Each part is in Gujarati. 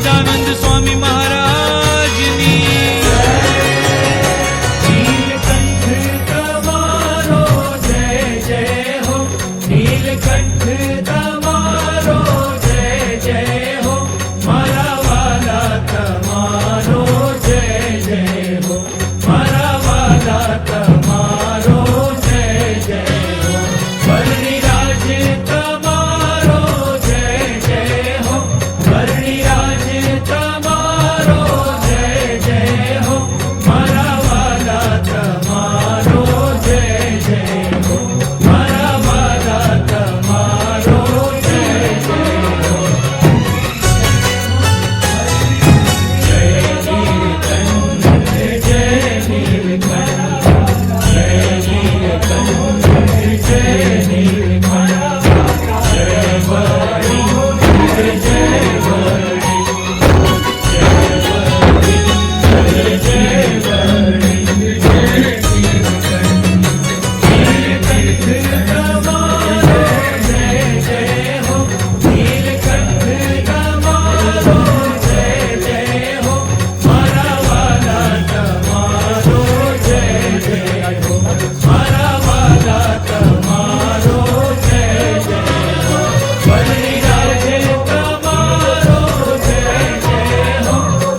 સહજાનંદ સ્વામી મહારાજની નીલકંઠ તમારો જય જય હો, નીલકંઠ તમારો જય જય હો, મારા વાલા તમારો જય જય હો, મારા વાલા તમારો જય જય હો, વર્ણિરાજ તમારો જય જય હો, વર્ણિરાજ તમારો જય જય હો, મારા વાલા તમારો જય જય હો, મારા વાલા તમારો જય જય હો. જય નીલકંઠ જય નીલકંઠ જય નીલકંઠ જય નીલકંઠ જય વણિક જય વણિક જય વણિક જય વણિક જય નીલકંઠ તમારો જય જય હો, નીલકંઠ તમારો જય જય હો, મારા વાલા તમારો જય જય હો, મારા વાલા તમારો જય જય હો, વર્ણિરાજ તમારો જય જય હો,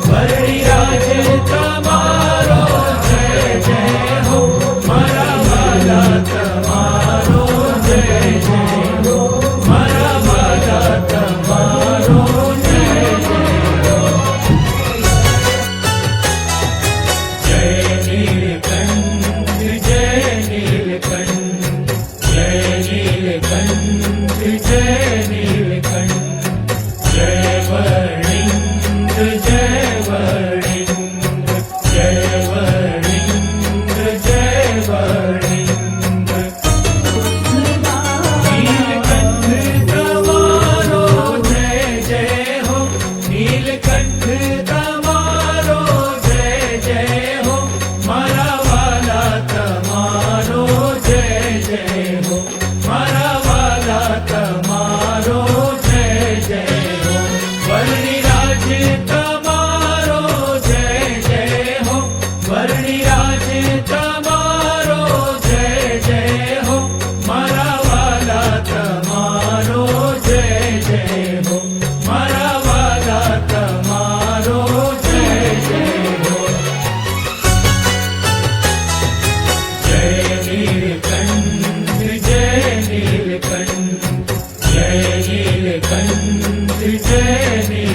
વર્ણિરાજ તમારો જય જય હો, મારા વાલા તમારો જય જય હો, મારા વાલા તમારો જય જય હો. જય નીલકંઠ જય નીલકંઠ જય નીલકંઠ જય નીલકંઠ જય વર્ણિક જય વર્ણિક જય વર્ણિક જય વર્ણિક. નીલકંઠ તમારો જય જય હો, નીલકંઠ તમારો જય જય હો, મારા વાલા તમારો જય જય હો, મારા વાલા તમારો જય જય હો, વર્ણિરાજ તમારો જય જય હો, વર્ણિરાજ તમારો જય જય હો, મારા વાલા તમારો જય જય હો, મારા વાલા તમારો જય જય હો. જય નીલકંઠ જય નીલકંઠ જય નીલકંઠ જય નીલકંઠ